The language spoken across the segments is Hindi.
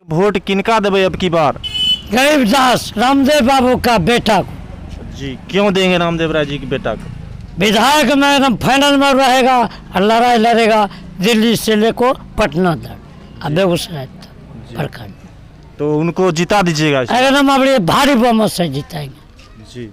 वोट किनका देवे अब की बार? गरीबदास रामदेव बाबू का बेटा को। जी, क्यों देंगे रामदेव राय जी के बेटा को? विधायक में एकदम फाइनल में रहेगा और लड़ाई लड़ेगा दिल्ली से लेको पटना तक, बेगूसराय तक प्रखंड। तो उनको जिता दीजिएगा? एकदम अपने भारी बहुमत से जिताएंगे जी।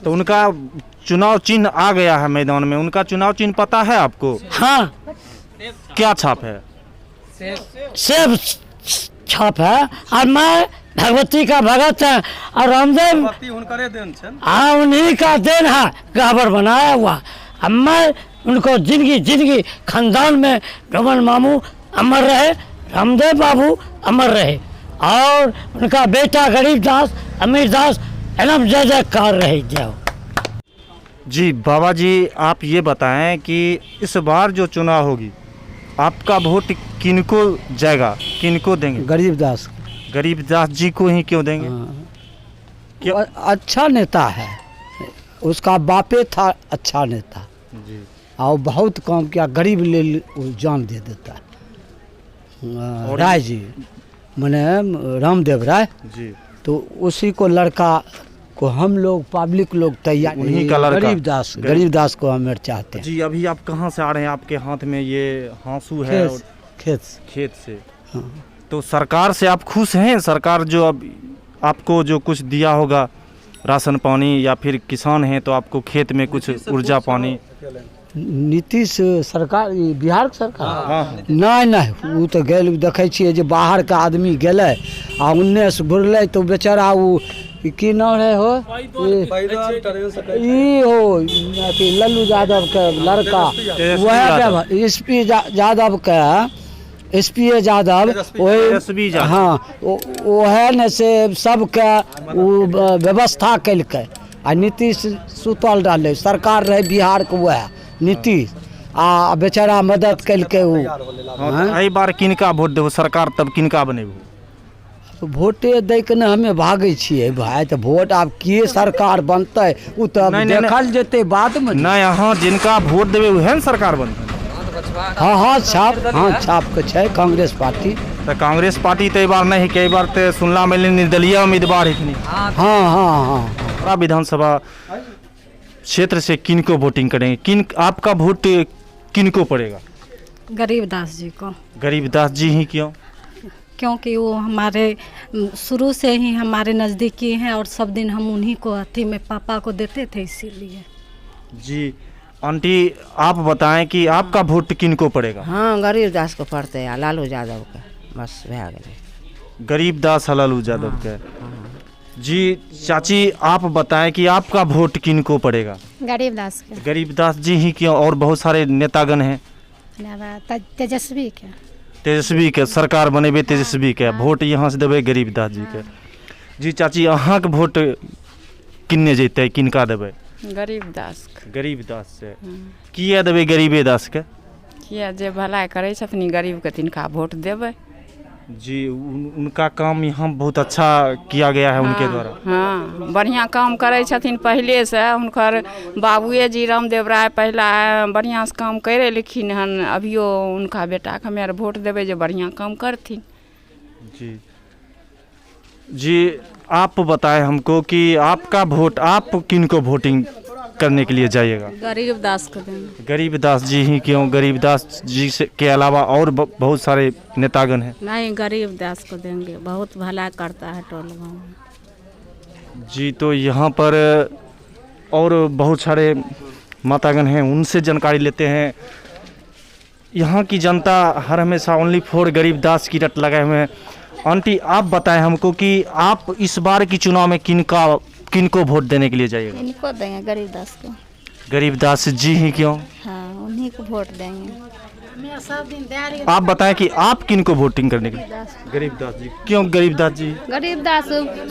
तो उनका चुनाव चिन्ह आ गया है मैदान में, उनका चुनाव चिन्ह पता है आपको? हाँ, क्या छाप है? सेब छाप है। और मैं भगवती का भगत है और रामदेव हाँ उन्हीं का देन है, गहबर बनाया हुआ। अब मैं उनको जिंदगी खानदान में डोमन मामू अमर रहे, रामदेव बाबू अमर रहे और उनका बेटा गरीबदास अमीरदास एकदम जय जयकार रहे जाओ। जी बाबा जी, आप ये बताएं कि इस बार जो चुनाव होगी आपका वोट किनको जाएगा, किनको देंगे? गरीबदास। गरीबदास जी को ही क्यों देंगे? क्यों? अच्छा नेता है, उसका बापे था अच्छा नेता जी। और बहुत काम किया, गरीब ले जान दे देता है। राय जी मैंने रामदेव राय जी, तो उसी को लड़का को हम लोग पब्लिक लोग तैयार, उन्हीं का लड़का गरीबदास को हम चाहते हैं। जी, अभी आप कहाँ से आ रहे हैं? आपके हाथ में ये हाँसू है और खेत से। हाँ। तो सरकार से आप खुश हैं? सरकार जो अब आपको जो कुछ दिया होगा, राशन पानी, या फिर किसान हैं तो आपको खेत में कुछ ऊर्जा पानी? नीतीश सरकार, बिहार के सरकार हाँ। नहीं वो तो गए देखे छे जे बाहर का आदमी गए आ उन्ने से घुरल तो बेचारा वो की नाम है हो ई हो लल्लू यादव के लड़का, वह एसपी यादव के एसपी यादव वही। हाँ वह ने से सबके व्यवस्था कलकै आ नीतीश सुतल रहे, सरकार रहे बिहार के वह नीतीश आ बेचारा मदद कलकै। एहि बार किनका वोट देबो? सरकार तब किनका बनेबो? वोटे दै के ने हमें भागे छियै भाई, तो वोट आब के सरकार बनतै उ तो देखल जेतै बाद में। नहीं, अहाँ जिनका वोट देबे उहे न सरकार बनतै। हाँ छाप के छै कांग्रेस पार्टी। तो कांग्रेस पार्टी तो बार नहीं, कई बार तो सुनला में निर्दलीय उम्मीदवार है। हाँ। विधानसभा क्षेत्र से किनको वोटिंग करेंगे? आपका वोट किनको पड़ेगा? गरीबदास जी को। गरीबदास जी ही क्यों? क्योंकि वो हमारे शुरू से ही हमारे नज़दीकी हैं और सब दिन हम उन्हीं को अथी में पापा को देते थे, इसीलिए। जी आंटी, आप बताएं कि आपका वोट किनको पड़ेगा? हाँ, गरीबदास को पड़ते हैं, लालू यादव का, बस भै गए। गरीबदास लालू यादव के। जी चाची, आप बताएं कि आपका वोट किनको पड़ेगा? गरीबदास के। गरीबदास जी ही क्यों? और बहुत सारे नेतागण हैं। तेजस्वी के। तेजस्वी के सरकार बनेबे, तेजस्वी के वोट यहाँ से देवे गरीबदास जी के। जी चाची, अहाँ के वोट किन्ने जेते, किनका देवे? गरीबदास। गरीबदास से किया देवे? गरीबदास के किया जे भलाई करे छथिन गरीब के, तिनका वोट देवे। जी, उनका काम यहाँ बहुत अच्छा किया गया है। उनके द्वारा हाँ, बढ़िया काम करे छथिन पहले से। उनकर बाबुए जी रामदेव राय पहला बढ़िया से काम करे लिखिन हन, अभियो उनका बेटा के हमें वोट देवे जो बढ़िया काम करथिन। जी आप बताएं हमको कि आपका वोट, आप किनको वोटिंग करने के लिए जाइएगा? गरीबदास को देंगे। गरीबदास जी ही क्यों? गरीबदास जी से के अलावा और बहुत सारे नेतागण हैं। नहीं, गरीबदास को देंगे, बहुत भला करता है टोल गाँव में। जी, तो यहाँ पर और बहुत सारे मातागण हैं, उनसे जानकारी लेते हैं। यहाँ की जनता हर हमेशा ओनली फॉर गरीबदास की रट लगाए हुए हैं। आंटी, आप बताएं हमको कि आप इस बार की चुनाव में किनको वोट देने के लिए जाइएगा? इनको देंगे, गरीबदास को। गरीबदास जी ही क्यों? हाँ, उन्हीं को वोट देंगे। आप बताएं कि आप किनको वोटिंग करने के लिए? गरीबदास जी। क्यों गरीबदास जी? गरीबदास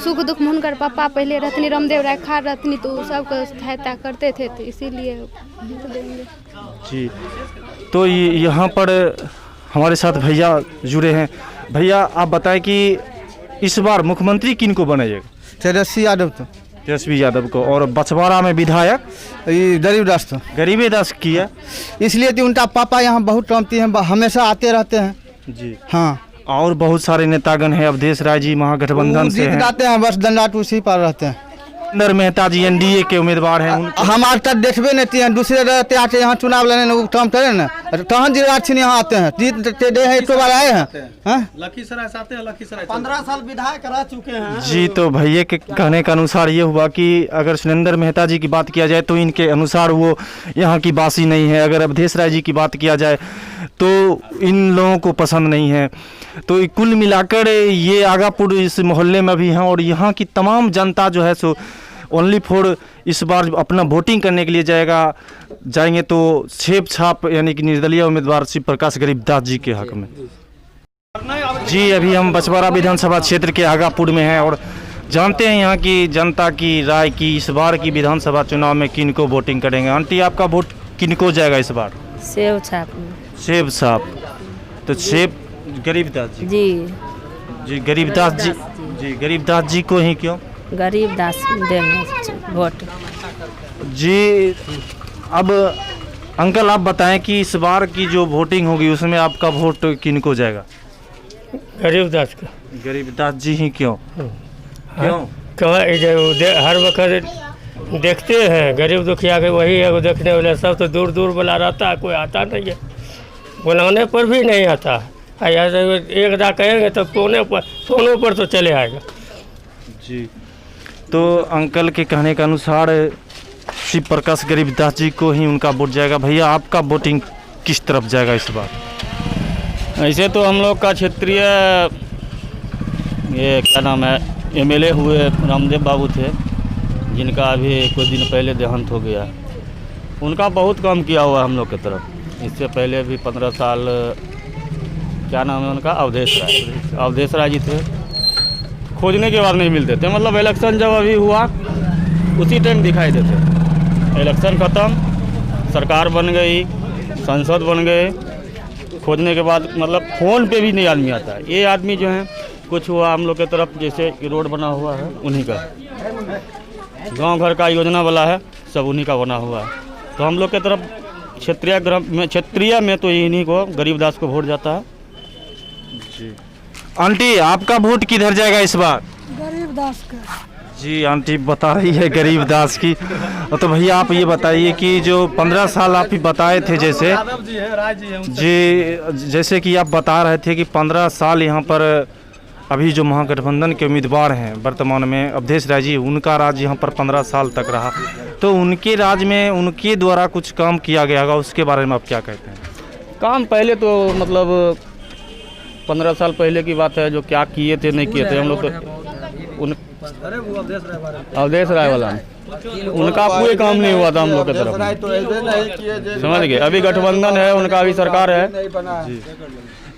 सुख दुख में उनकर पापा पहले रहतनी, रामदेव राय खा रहतनी, तो सबको सहायता करते थे, तो इसीलिए देंगे। जी, तो यहाँ पर हमारे साथ भैया जुड़े हैं। भैया, आप बताएं कि इस बार मुख्यमंत्री किनको बनाइएगा? तेजस्वी यादव। तो तेजस्वी यादव को। और बछवाड़ा में विधायक ये गरीबदास था, गरीबदास की है। इसलिए कि उनका पापा यहाँ बहुत टमती हैं, हमेशा आते रहते हैं जी हाँ। और बहुत सारे नेतागण हैं, अवधेश राय जी महागठबंधन से जीत हैं, जाते हैं, बस दंडाट उसी पर रहते हैं। सुरेंद्र मेहता जी एनडीए के उम्मीदवार हैं। हम आज तक देखबे नहीं हैं, दूसरे रहते आते यहाँ चुनाव लड़ने वो काम करे ना, कहाँ जिराक्षी यहाँ आते हैं, जीत दे हैं, एक बार आए हैं। लखीसराय से आते हैं, लखीसराय 15 साल विधायक रह चुके हैं। जी तो भैया के कहने के अनुसार ये हुआ कि अगर सुरेंद्र मेहता जी की बात किया जाए तो इनके अनुसार वो यहाँ की बासी नहीं है, अगर अवधेश राय जी की बात किया जाए तो इन लोगों को पसंद नहीं है। तो कुल मिलाकर ये आगापुर इस मोहल्ले में भी हैं और यहाँ की तमाम जनता जो है सो ओनली फॉर इस बार अपना वोटिंग करने के लिए जाएंगे तो छेप छाप यानी कि निर्दलीय उम्मीदवार शिव प्रकाश गरीबदास जी के हक में। जी अभी हम बछवाड़ा विधानसभा क्षेत्र के आगापुर में हैं और जानते हैं यहाँ की जनता की राय की इस बार की विधानसभा चुनाव में किन को वोटिंग करेंगे। आंटी आपका वोट किन को जाएगा इस बार? सेब छाप। सेब छाप। तो सेब गरीबदास जी जी गरीबदास जी गरीबदास जी को ही क्यों? गरीबदास देंगे वोट जी। अब अंकल आप बताएं कि इस बार की जो वोटिंग होगी उसमें आपका वोट किन को जाएगा? गरीबदास का। गरीबदास जी ही क्यों? क्यों? हर वक्त देखते हैं गरीब दुखिया के, वही है वो देखने वाले, सब तो दूर दूर वाला रहता है, कोई आता नहीं है, बुलाने पर भी नहीं आता है। एक दा कहेंगे तो फोनों पर तो चले आएगा। जी तो अंकल के कहने के अनुसार शिव प्रकाश गरीबदास जी को ही उनका वोट जाएगा। भैया आपका वोटिंग किस तरफ जाएगा इस बार? ऐसे तो हम लोग का क्षेत्रीय ये क्या नाम है एमएलए हुए रामदेव बाबू थे, जिनका अभी कुछ दिन पहले देहांत हो गया। उनका बहुत काम किया हुआ हम लोग की तरफ। इससे पहले भी 15 साल क्या नाम है उनका, अवधेश राय जी थे। खोजने के बाद नहीं मिलते थे, मतलब इलेक्शन जब अभी हुआ उसी टाइम दिखाई देते। इलेक्शन ख़त्म, सरकार बन गई, संसद बन गए, खोजने के बाद मतलब फ़ोन पे भी नहीं आदमी आता है। ये आदमी जो है कुछ हुआ हम लोग की तरफ, जैसे रोड बना हुआ है उन्हीं का, गांव घर का योजना वाला है सब उन्हीं का बना हुआ है। तो हम लोग की तरफ क्षेत्रीय में तो इन्हीं को गरीबदास को वोट जाता है। जी आंटी आपका वोट किधर जाएगा इस बार? गरीबदास का। जी आंटी बता रही है गरीबदास की। तो भैया आप ये बताइए कि जो 15 साल आप ही बताए थे जैसे जी जैसे कि आप बता रहे थे कि 15 साल यहाँ पर अभी जो महागठबंधन के उम्मीदवार हैं वर्तमान में अवधेश राय जी, उनका राज यहाँ पर 15 साल तक रहा, तो उनके राज में उनके द्वारा कुछ काम किया गया होगा, उसके बारे में आप क्या कहते हैं? काम पहले तो मतलब 15 साल पहले की बात है, जो क्या किए थे नहीं किए थे हम लोग तो अवधेश राय वाला उनका कोई काम नहीं हुआ था हम लोग की तरफ, समझ गए। अभी गठबंधन है, उनका अभी सरकार है।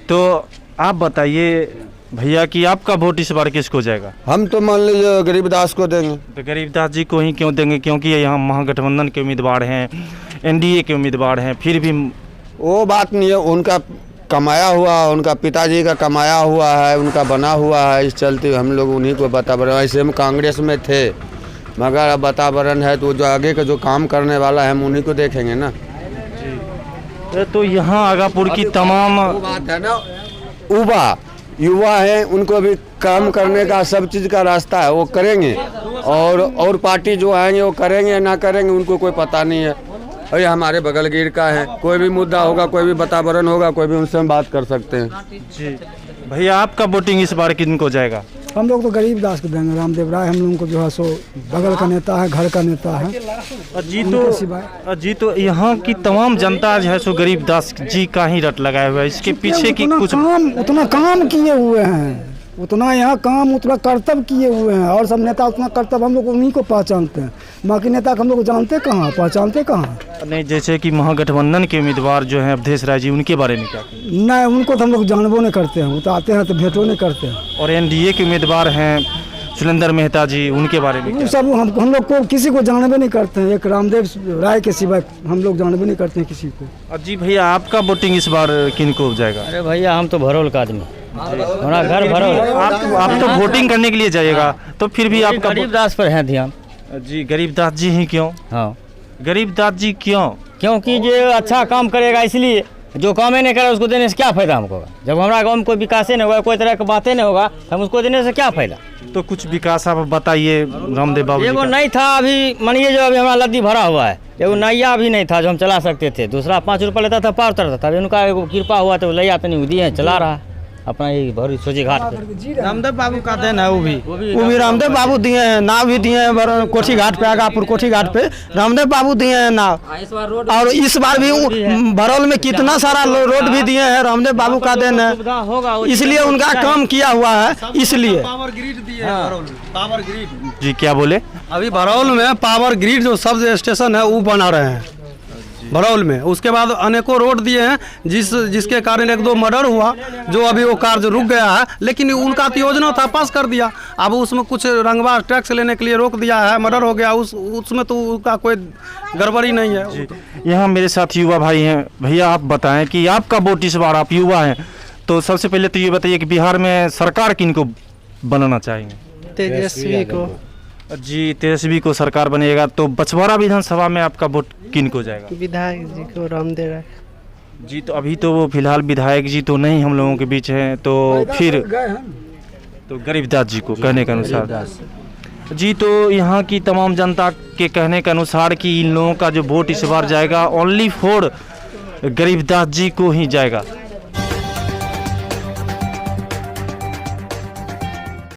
तो आप बताइए भैया कि आपका वोट इस बार किसको जाएगा? हम तो मान लीजिए गरीबदास को देंगे। तो गरीबदास जी को ही क्यों देंगे? क्योंकि यहाँ महागठबंधन के उम्मीदवार हैं, एनडीए के उम्मीदवार हैं, फिर भी वो बात नहीं है, उनका कमाया हुआ, उनका पिताजी का कमाया हुआ है, उनका बना हुआ है, इस चलते हम लोग उन्हीं को वातावरण, ऐसे हम कांग्रेस में थे मगर अब वातावरण है तो जो आगे का जो काम करने वाला है हम उन्हीं को देखेंगे ना। तो यहाँ आगापुर की तमाम बात है ना, युवा हैं, उनको भी काम करने का सब चीज़ का रास्ता है, वो करेंगे। और पार्टी जो आएंगे वो करेंगे या ना करेंगे उनको कोई पता नहीं है। और ये हमारे बगल गिर का है, कोई भी मुद्दा होगा, कोई भी वातावरण होगा, कोई भी उनसे हम बात कर सकते हैं। जी भैया आपका वोटिंग इस बार किन को जाएगा? हम लोग तो गरीबदास को देंगे। रामदेव राय हम लोगों को जो है सो बगल का नेता है, घर का नेता है। जी तो यहाँ की तमाम जनता जो है सो गरीबदास जी का ही रट लगाए हुआ है। इसके पीछे की कुछ उतना काम किए हुए हैं, उतना यहाँ काम, उतना कर्तव्य किए हुए हैं, और सब नेता उतना कर्तव्य हम लोग उन्हीं को पहचानते हैं। बाकी नेता को हम लोग जानते कहाँ, पहचानते कहाँ? नहीं, जैसे कि महागठबंधन के उम्मीदवार जो हैं अवधेश राय जी, उनके बारे में क्या? नहीं, उनको तो हम लोग जानबो नहीं करते हैं, वो तो आते हैं तो भेंटो नहीं करते हैं। और एनडीए के उम्मीदवार हैं सुरेंद्र मेहता जी, उनके बारे में क्या? सब हम लोग को किसी को जानबे नहीं करते हैं, एक रामदेव राय के सिवाय हम लोग जानबे नहीं करते हैं किसी को। जी भैया आपका वोटिंग इस बार किन को जाएगा? अरे भैया हम तो भरोल का आदमी, हमारा घर भरोल। आप तो वोटिंग करने के लिए जाइएगा, तो फिर भी आपका गरीबदास पर है ध्यान। जी गरीबदास जी ही क्यों? हाँ, गरीबदास जी क्यों? क्योंकि जो अच्छा काम करेगा इसलिए, जो काम ही नहीं करे उसको देने से क्या फायदा हमको? जब हमारा गाँव में कोई विकास ही नहीं होगा, कोई तरह की बातें नहीं होगा, हम उसको देने से क्या फायदा? तो कुछ विकास आप बताइए रामदेव बाबू जी एगो का। नहीं था अभी, मानिए जो अभी हमारा लद्दी भरा हुआ है, एगो नैया भी नहीं था जो हम चला सकते थे, दूसरा 5 रुपये लेता था पार उतरता था, अभी उनका एगो कृपा हुआ तो लैया तनी दिए चला रहा है अपना ये भरी सोची घाट पे। रामदेव बाबू का देन है, वो भी रामदेव बाबू दिए हैं, नाव भी दिए हैं कोठी घाट पे, आगापुर कोठी घाट पे रामदेव बाबू दिए हैं नाव। और इस बार भी भरौल में कितना सारा रोड भी दिए हैं, रामदेव बाबू का देन है, इसलिए उनका काम किया हुआ है, इसलिए। पावर ग्रिड दिए हैं भरौल में, पावर ग्रिड। जी क्या बोले? अभी भरौल में पावर ग्रिड जो सब स्टेशन है वो बना रहे हैं भरौल में। उसके बाद अनेकों रोड दिए हैं जिसके कारण 1-2 मर्डर हुआ, जो अभी वो कार्य रुक गया है, लेकिन उनका तो योजना था पास कर दिया, अब उसमें कुछ रंगवा टैक्स लेने के लिए रोक दिया है, मर्डर हो गया, उसमें तो उसका कोई गड़बड़ी नहीं है। यहाँ मेरे साथ युवा भाई हैं। भैया आप बताएं कि आपका वोट इस बार, आप युवा हैं, तो सबसे पहले तो ये बताइए कि बिहार में सरकार किनको बनाना चाहेंगे? तेजस्वी को। जी तेजस्वी को सरकार बनेगा, तो बछवाड़ा विधानसभा में आपका वोट किन को जाएगा? विधायक जी को, रामदेव राय जी। तो अभी तो वो फिलहाल विधायक जी तो नहीं हम लोगों के बीच हैं, तो फिर तो गरीबदास जी को कहने के अनुसार। जी तो यहाँ की तमाम जनता के कहने के अनुसार कि इन लोगों का जो वोट इस बार जाएगा ओनली फॉर गरीबदास जी को ही जाएगा।